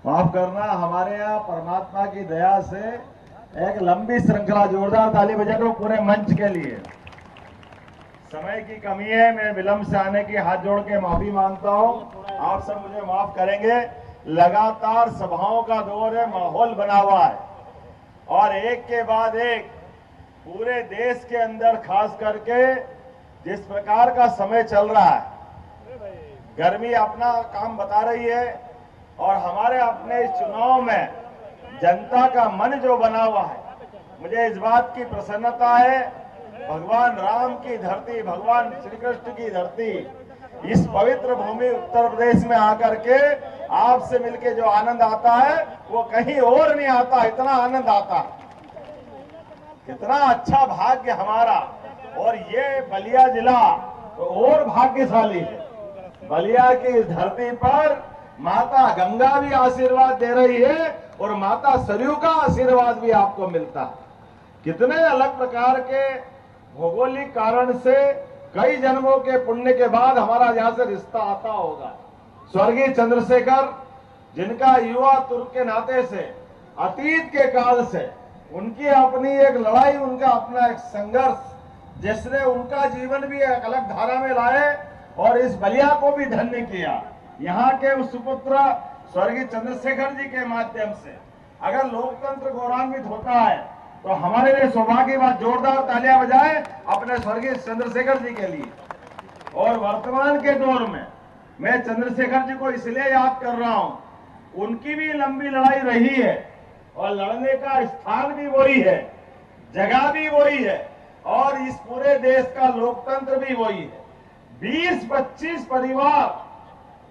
माफ करना, हमारे यहाँ परमात्मा की दया से एक लंबी श्रृंखला, जोरदार ताली बजा दो पूरे मंच के लिए। समय की कमी है, मैं विलंब से आने की हाथ जोड़ के माफी मांगता हूँ, आप सब मुझे माफ करेंगे। लगातार सभाओं का दौर है, माहौल बना हुआ है और एक के बाद एक पूरे देश के अंदर खास करके जिस प्रकार का समय चल रहा है, गर्मी अपना काम बता रही है और हमारे अपने इस चुनाव में जनता का मन जो बना हुआ है, मुझे इस बात की प्रसन्नता है। भगवान राम की धरती, भगवान श्री कृष्ण की धरती, इस पवित्र भूमि उत्तर प्रदेश में आकर के आपसे मिलके जो आनंद आता है वो कहीं और नहीं आता, इतना आनंद आता है। कितना अच्छा भाग्य हमारा। और ये बलिया जिला तो और भाग्यशाली है। बलिया की इस धरती पर माता गंगा भी आशीर्वाद दे रही है और माता सरयू का आशीर्वाद भी आपको मिलता है। कितने अलग प्रकार के भौगोलिक कारण से कई जन्मों के पुण्य के बाद हमारा यहां से रिश्ता आता होगा। स्वर्गीय चंद्रशेखर, जिनका युवा तुर्क के नाते से अतीत के काल से उनकी अपनी एक लड़ाई, उनका अपना एक संघर्ष, जिसने उनका जीवन भी एक अलग धारा में लाए और इस बलिया को भी धन्य किया। यहाँ के उस सुपुत्र स्वर्गीय चंद्रशेखर जी के माध्यम से अगर लोकतंत्र गौरवान्वित होता है तो हमारे लिए सौभाग्य की बात, जोरदार तालियां बजाएं अपने स्वर्गीय चंद्रशेखर जी के लिए। और वर्तमान के दौर में मैं चंद्रशेखर जी को इसलिए याद कर रहा हूं, उनकी भी लंबी लड़ाई रही है और लड़ने का स्थान भी वही है, जगह भी वही है और इस पूरे देश का लोकतंत्र भी वही है। 20-25 परिवार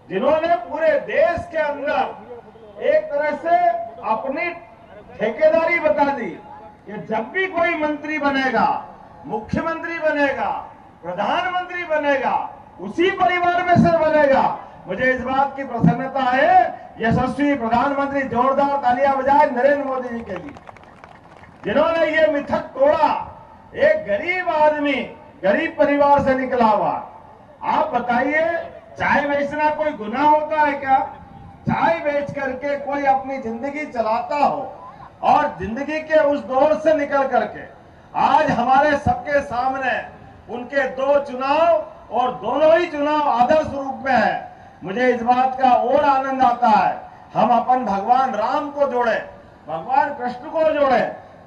जिन्होंने पूरे देश के अंदर एक तरह से अपनी ठेकेदारी बता दी कि जब भी कोई मंत्री बनेगा, मुख्यमंत्री बनेगा, प्रधानमंत्री बनेगा, उसी परिवार में से बनेगा। मुझे इस बात की प्रसन्नता है, यशस्वी प्रधानमंत्री, जोरदार तालियां बजाए नरेंद्र मोदी जी के लिए, जिन्होंने ये मिथक तोड़ा। एक गरीब आदमी, गरीब परिवार से निकला हुआ, आप बताइए, चाय बेचना कोई गुनाह होता है क्या? चाय बेच करके कोई अपनी जिंदगी चलाता हो और जिंदगी के उस दौर से निकल करके आज हमारे सबके सामने उनके 2 चुनाव और दोनों ही चुनाव आदर्श रूप में है। मुझे इस बात का और आनंद आता है, हम अपन भगवान राम को जोड़े, भगवान कृष्ण को जोड़े,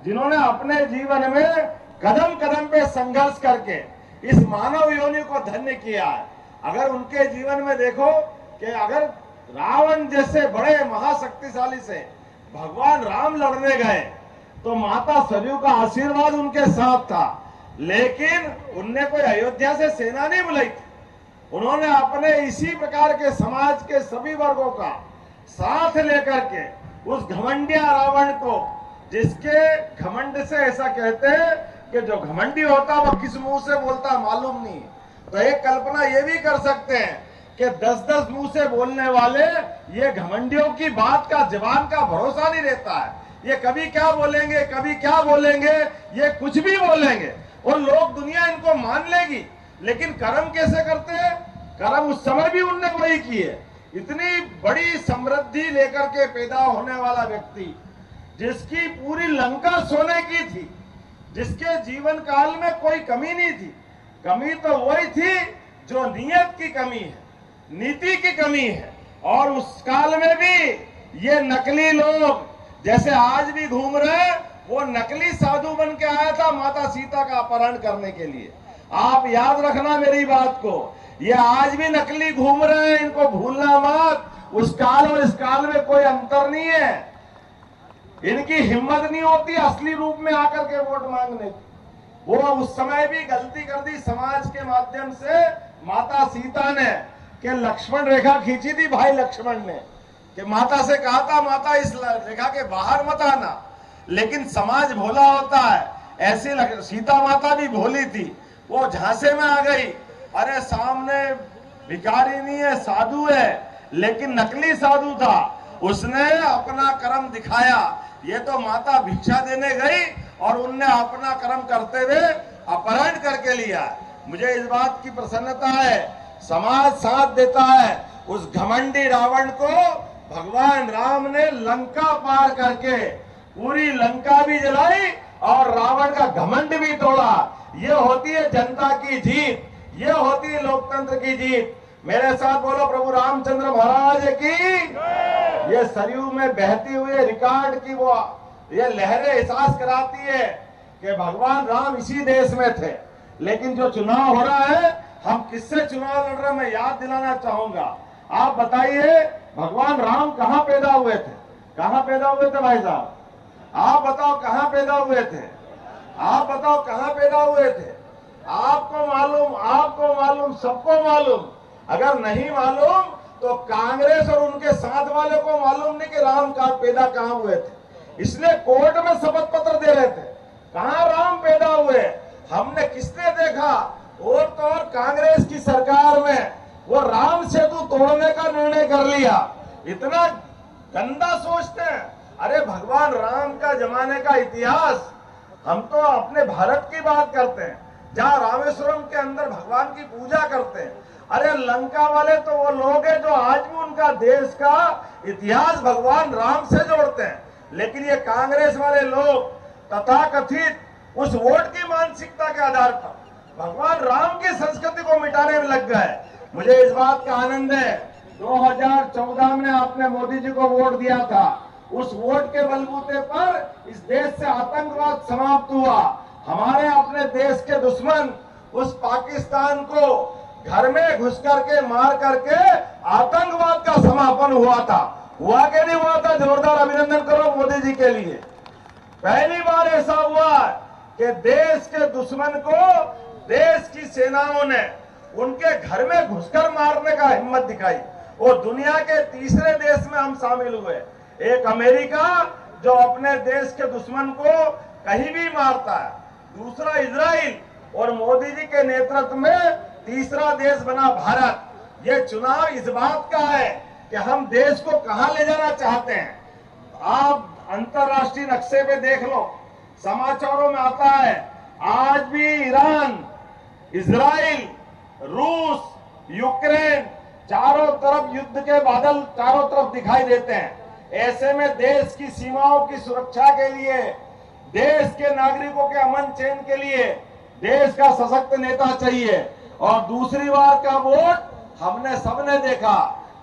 जिन्होंने अपने जीवन में कदम कदम पे संघर्ष करके इस मानव योनि को धन्य किया है। अगर उनके जीवन में देखो कि अगर रावण जैसे बड़े महाशक्तिशाली से भगवान राम लड़ने गए तो माता सरयू का आशीर्वाद उनके साथ था, लेकिन उनने कोई अयोध्या से सेना नहीं बुलाई थी। उन्होंने अपने इसी प्रकार के समाज के सभी वर्गों का साथ लेकर के उस घमंडिया रावण को, जिसके घमंड से ऐसा कहते हैं कि जो घमंडी होता है वो किस मुंह से बोलता मालूम नहीं, तो एक कल्पना ये भी कर सकते हैं कि 10-10 मुंह से बोलने वाले ये घमंडियों की बात का, जबान का भरोसा नहीं रहता है। ये कभी क्या बोलेंगे, कभी क्या बोलेंगे, ये कुछ भी बोलेंगे और लोग, दुनिया इनको मान लेगी। लेकिन कर्म कैसे करते हैं? कर्म उस समय भी उनने वही किए। इतनी बड़ी समृद्धि लेकर के पैदा होने वाला व्यक्ति, जिसकी पूरी लंका सोने की थी, जिसके जीवन काल में कोई कमी नहीं थी। कमी तो वही थी जो नियत की कमी है, नीति की कमी है। और उस काल में भी ये नकली लोग जैसे आज भी घूम रहे हैं, वो नकली साधु बन के आया था माता सीता का अपहरण करने के लिए। आप याद रखना मेरी बात को, ये आज भी नकली घूम रहे हैं, इनको भूलना मत। उस काल और इस काल में कोई अंतर नहीं है। इनकी हिम्मत नहीं होती असली रूप में आकर के वोट मांगने की। वो उस समय भी गलती कर दी समाज के माध्यम से माता सीता ने, कि लक्ष्मण रेखा खींची थी भाई लक्ष्मण ने, कि माता से कहा था माता इस रेखा के बाहर मत आना, लेकिन समाज भोला होता है। ऐसी सीता माता भी भोली थी, वो झांसे में आ गई। अरे सामने भिखारी नहीं है, साधु है, लेकिन नकली साधु था। उसने अपना कर्म दिखाया। ये तो माता भिक्षा देने गई और उनने अपना कर्म करते हुए अपहरण करके लिया। मुझे इस बात की प्रसन्नता है, समाज साथ देता है। उस घमंडी रावण को भगवान राम ने लंका पार करके पूरी लंका भी जलाई और रावण का घमंड भी तोड़ा। ये होती है जनता की जीत, ये होती है लोकतंत्र की जीत। मेरे साथ बोलो प्रभु रामचंद्र महाराज की। ये सरयू में बहती हुई रिकॉर्ड की वो ये लहरें एहसास कराती है कि भगवान राम इसी देश में थे। लेकिन जो चुनाव हो रहा है, हम किससे चुनाव लड़ रहे हैं, मैं याद दिलाना चाहूंगा। आप बताइए भगवान राम कहां पैदा हुए थे? कहां पैदा हुए थे भाई साहब? आप बताओ कहां पैदा हुए थे? आप बताओ कहां पैदा हुए थे? आपको मालूम, सबको मालूम। अगर नहीं मालूम तो कांग्रेस और उनके साथ वालों को मालूम नहीं कि राम कहां पैदा कहां हुए थे। इसलिए कोर्ट में शपथ पत्र दे रहे थे, कहां राम पैदा हुए। हमने किसने देखा? और तो और कांग्रेस की सरकार में वो राम सेतु तोड़ने का निर्णय कर लिया। इतना गंदा सोचते हैं। अरे भगवान राम का जमाने का इतिहास, हम तो अपने भारत की बात करते हैं जहां रामेश्वरम के अंदर भगवान की पूजा करते हैं। अरे लंका वाले तो वो लोग हैं जो आज भी उनका देश का इतिहास भगवान राम से जोड़ते हैं। लेकिन ये कांग्रेस वाले लोग तथाकथित उस वोट की मानसिकता के आधार पर भगवान राम की संस्कृति को मिटाने में लग गए। मुझे इस बात का आनंद है, 2014 में आपने मोदी जी को वोट दिया था। उस वोट के बलबूते पर इस देश से आतंकवाद समाप्त हुआ। हमारे अपने देश के दुश्मन उस पाकिस्तान को घर में घुस करके मार करके आतंकवाद का समापन हुआ था। हुआ कि नहीं हुआ था? जोरदार अभिनंदन करो मोदी जी के लिए। पहली बार ऐसा हुआ कि देश के दुश्मन को देश की सेनाओं ने उनके घर में घुसकर मारने का हिम्मत दिखाई। और दुनिया के तीसरे देश में हम शामिल हुए। एक अमेरिका जो अपने देश के दुश्मन को कहीं भी मारता है, दूसरा इजराइल, और मोदी जी के नेतृत्व में तीसरा देश बना भारत। ये चुनाव इस बात का है कि हम देश को कहां ले जाना चाहते हैं। आप अंतरराष्ट्रीय नक्शे पे देख लो, समाचारों में आता है आज भी ईरान, इजराइल, रूस, यूक्रेन, चारों तरफ युद्ध के बादल चारों तरफ दिखाई देते हैं। ऐसे में देश की सीमाओं की सुरक्षा के लिए, देश के नागरिकों के अमन चैन के लिए देश का सशक्त नेता चाहिए। और दूसरी बार का वोट हमने सबने देखा,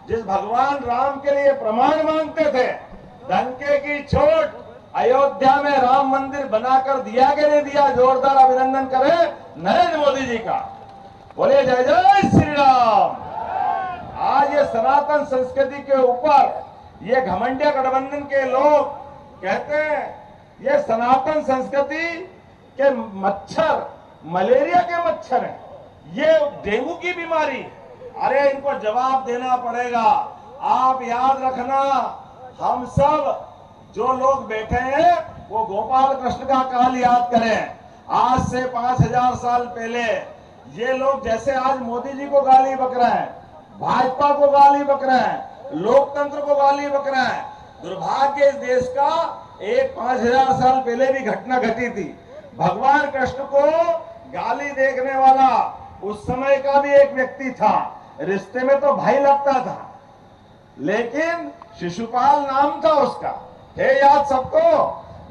जिस भगवान राम के लिए प्रमाण मांगते थे, डंके की चोट अयोध्या में राम मंदिर बनाकर दिया कि नहीं दिया? जोरदार अभिनंदन करें नरेंद्र मोदी जी का। बोले जय जय श्री राम। आज ये सनातन संस्कृति के ऊपर ये घमंडिया गठबंधन के लोग कहते हैं ये सनातन संस्कृति के मच्छर मलेरिया के मच्छर हैं, ये डेंगू की बीमारी। अरे इनको जवाब देना पड़ेगा। आप याद रखना, हम सब जो लोग बैठे हैं वो गोपाल कृष्ण का काल याद करें। आज से 5000 साल पहले ये लोग जैसे आज मोदी जी को गाली बक रहे हैं, भाजपा को गाली बक रहे हैं, लोकतंत्र को गाली बक रहे हैं। दुर्भाग्य इस देश का एक 5000 साल पहले भी घटना घटी थी। भगवान कृष्ण को गाली देखने वाला उस समय का भी एक व्यक्ति था। रिश्ते में तो भाई लगता था, लेकिन शिशुपाल नाम था उसका, है याद सबको?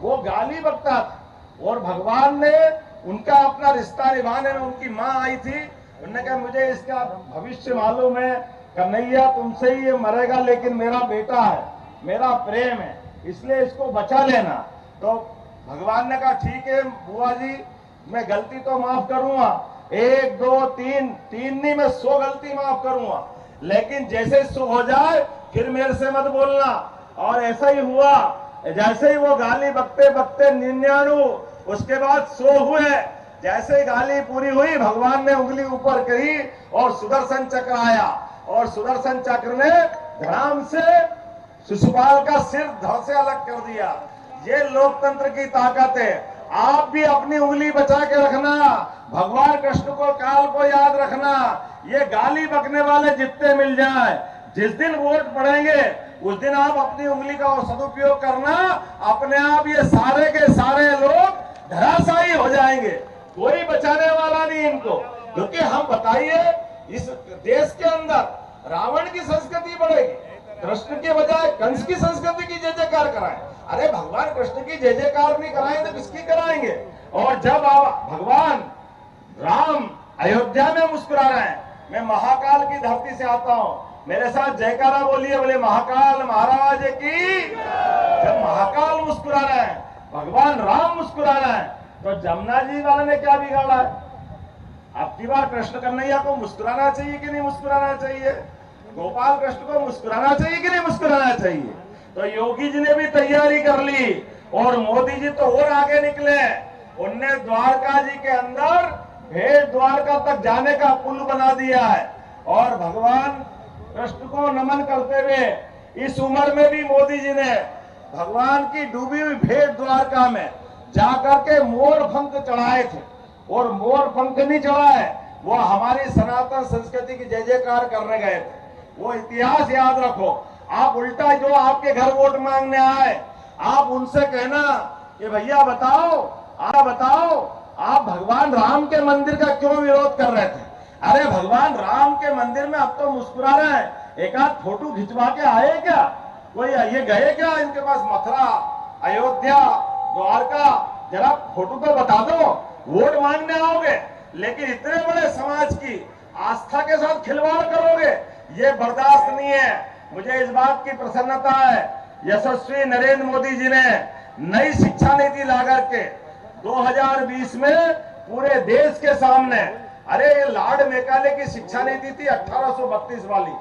वो गाली बकता था और भगवान ने उनका अपना रिश्ता निभाने में, उनकी मां आई थी, उन्होंने कहा मुझे इसका भविष्य मालूम है, कन्हैया तुमसे ही ये मरेगा, लेकिन मेरा बेटा है, मेरा प्रेम है, इसलिए इसको बचा लेना। तो भगवान ने कहा ठीक है बुआ जी, मैं गलती तो माफ करूंगा, 1 2 3 नहीं, मैं 100 गलती माफ करूंगा, लेकिन जैसे 100 हो जाए फिर मेरे से मत बोलना। और ऐसा ही हुआ, जैसे ही वो गाली बकते बकते 99, उसके बाद 100 हुए। जैसे ही गाली पूरी हुई, भगवान ने उंगली ऊपर करी और सुदर्शन चक्र आया, और सुदर्शन चक्र ने धड़ाम से शिशुपाल का सिर धड़ से अलग कर दिया। ये लोकतंत्र की ताकत है। आप भी अपनी उंगली बचा के रखना, भगवान कृष्ण को काल को याद रखना। ये गाली बकने वाले जितने मिल जाए, जिस दिन वोट पड़ेंगे उस दिन आप अपनी उंगली का सदुपयोग करना, अपने आप ये सारे के सारे लोग धराशायी हो जाएंगे, कोई बचाने वाला नहीं इनको। क्योंकि हम बताइए, इस देश के अंदर रावण की संस्कृति बढ़ेगी, कृष्ण के बजाय कंस की संस्कृति की जय जयकार कराएं। अरे भगवान कृष्ण की जय जयकार नहीं कराएं तो किसकी कराएंगे? और जब भगवान राम अयोध्या में मुस्कुरा रहे हैं, मैं महाकाल की धरती से आता हूं, मेरे साथ जयकारा बोलिए, बोले महाकाल महाराज की। जब महाकाल मुस्कुरा रहे हैं, भगवान राम मुस्कुरा रहे हैं, तो जमुना जी वाले ने क्या बिगाड़ा है? अब की बार कृष्ण कन्हैया को मुस्कुराना चाहिए कि नहीं मुस्कुराना चाहिए? गोपाल कृष्ण को मुस्कुराना चाहिए कि नहीं मुस्कुराना चाहिए? तो योगी जी ने भी तैयारी कर ली और मोदी जी तो और आगे निकले। उनने द्वारका जी के अंदर भेड़ द्वारका तक जाने का पुल बना दिया है। और भगवान कृष्ण को नमन करते हुए इस उम्र में भी मोदी जी ने भगवान की डूबी हुई भेड़ द्वारका में जाकर के मोर पंख चढ़ाए थे। और मोर पंख नहीं चढ़ाए, वो हमारी सनातन संस्कृति की जय जयकार करने गए थे। वो इतिहास याद रखो। आप उल्टा जो आपके घर वोट मांगने आए, आप उनसे कहना कि भैया बताओ आप भगवान राम के मंदिर का क्यों विरोध कर रहे थे? अरे भगवान राम के मंदिर में अब तो मुस्कुरा रहे हैं, एक आध फोटो खिंचवा के आए क्या? कोई ये गए क्या इनके पास मथुरा, अयोध्या, द्वारका? जरा फोटो तो बता दो, वोट मांगने आओगे, लेकिन इतने बड़े समाज की आस्था के साथ खिलवाड़ करोगे, ये बर्दाश्त नहीं है। मुझे इस बात की प्रसन्नता है, यशस्वी नरेंद्र मोदी जी ने नई शिक्षा नीति लाकर के 2020 में पूरे देश के सामने, अरे ये लॉर्ड मेकाले की शिक्षा नीति थी 1832 वाली,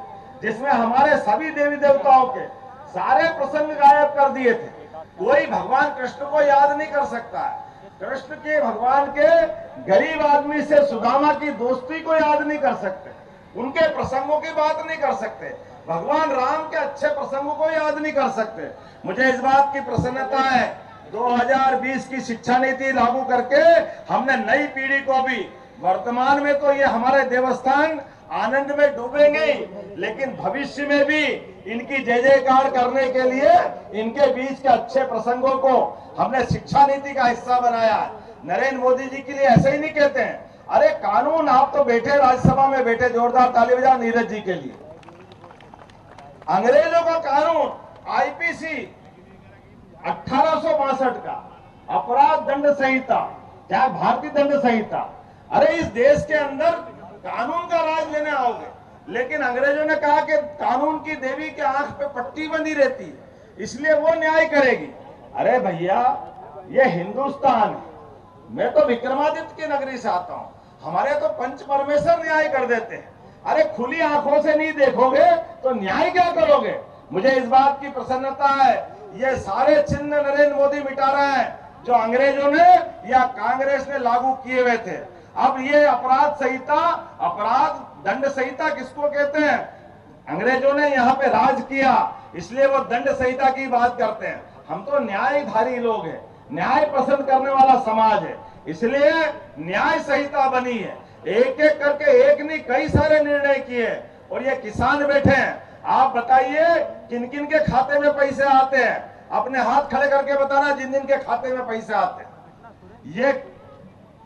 जिसमें हमारे सभी देवी देवताओं के सारे प्रसंग गायब कर दिए थे। कोई भगवान कृष्ण को याद नहीं कर सकता है। कृष्ण के भगवान के गरीब आदमी से सुदामा की दोस्ती को याद नहीं कर सकते, उनके प्रसंगों की बात नहीं कर सकते, भगवान राम के अच्छे प्रसंगों को याद नहीं कर सकते। मुझे इस बात की प्रसन्नता है, 2020 की शिक्षा नीति लागू करके हमने नई पीढ़ी को भी, वर्तमान में तो ये हमारे देवस्थान आनंद में डूबेंगे, लेकिन भविष्य में भी इनकी जय जयकार करने के लिए इनके बीच के अच्छे प्रसंगों को हमने शिक्षा नीति का हिस्सा बनाया। नरेंद्र मोदी जी के लिए ऐसे ही नहीं कहते हैं, अरे कानून, आप तो बैठे राज्यसभा में बैठे, जोरदार ताली बजाओ नीरज जी के लिए। अंग्रेजों का कानून आईपीसी 1862 का अपराध दंड संहिता, क्या भारतीय दंड संहिता, अरे इस देश के अंदर कानून का राज लेने आओगे, लेकिन अंग्रेजों ने कहा कि कानून की देवी के आंख पे पट्टी बंधी रहती है, इसलिए वो न्याय करेगी। अरे भैया, ये हिंदुस्तान है, मैं तो विक्रमादित्य की नगरी से आता हूं, हमारे तो पंच परमेश्वर न्याय कर देते हैं। अरे खुली आंखों से नहीं देखोगे तो न्याय क्या करोगे? मुझे इस बात की प्रसन्नता है, ये सारे चिन्ह नरेंद्र मोदी मिटा रहे हैं जो अंग्रेजों ने या कांग्रेस ने लागू किए हुए थे। अब ये अपराध संहिता, अपराध दंड संहिता किसको कहते हैं? अंग्रेजों ने यहाँ पे राज किया, इसलिए वो दंड संहिता की बात करते हैं। हम तो न्यायधारी लोग हैं, न्याय पसंद करने वाला समाज है, इसलिए न्याय संहिता बनी है। एक एक करके, एक नहीं कई सारे निर्णय किए, और ये किसान बैठे हैं। आप बताइए किन किन के खाते में पैसे आते हैं? अपने हाथ खड़े करके बताना जिन जिन के खाते में पैसे आते हैं। ये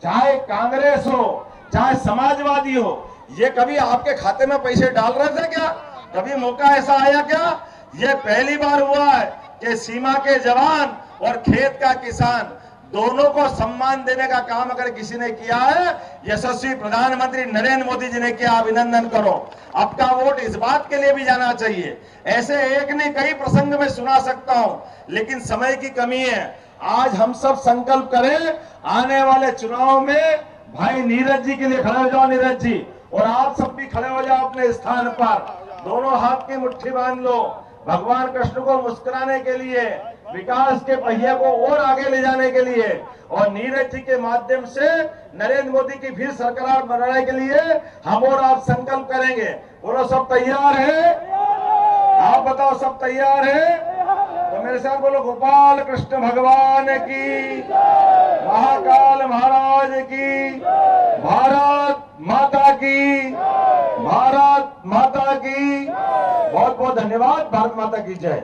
चाहे कांग्रेस हो चाहे समाजवादी हो, ये कभी आपके खाते में पैसे डाल रहे थे क्या? कभी मौका ऐसा आया क्या? ये पहली बार हुआ है कि सीमा के जवान और खेत का किसान दोनों को सम्मान देने का काम अगर किसी ने किया है, यशस्वी प्रधानमंत्री नरेंद्र मोदी जी ने किया, अभिनंदन करो। आपका वोट इस बात के लिए भी जाना चाहिए। ऐसे एक नहीं कई प्रसंग में सुना सकता हूं, लेकिन समय की कमी है। आज हम सब संकल्प करें, आने वाले चुनाव में भाई नीरज जी के लिए खड़े हो जाओ, नीरज जी, और आप सब भी खड़े हो जाओ अपने स्थान पर, दोनों हाथ की मुट्ठी बांध लो। भगवान कृष्ण को मुस्कुराने के लिए, विकास के पहिए को और आगे ले जाने के लिए, और नीरज जी के माध्यम से नरेंद्र मोदी की फिर सरकार बनाने के लिए हम और आप संकल्प करेंगे। बोलो सब तैयार है? आप बताओ सब तैयार है? तो मेरे साथ बोलो गोपाल कृष्ण भगवान की, महाकाल महाराज की, भारत माता की, भारत माता की। बहुत बहुत धन्यवाद। भारत माता की जय।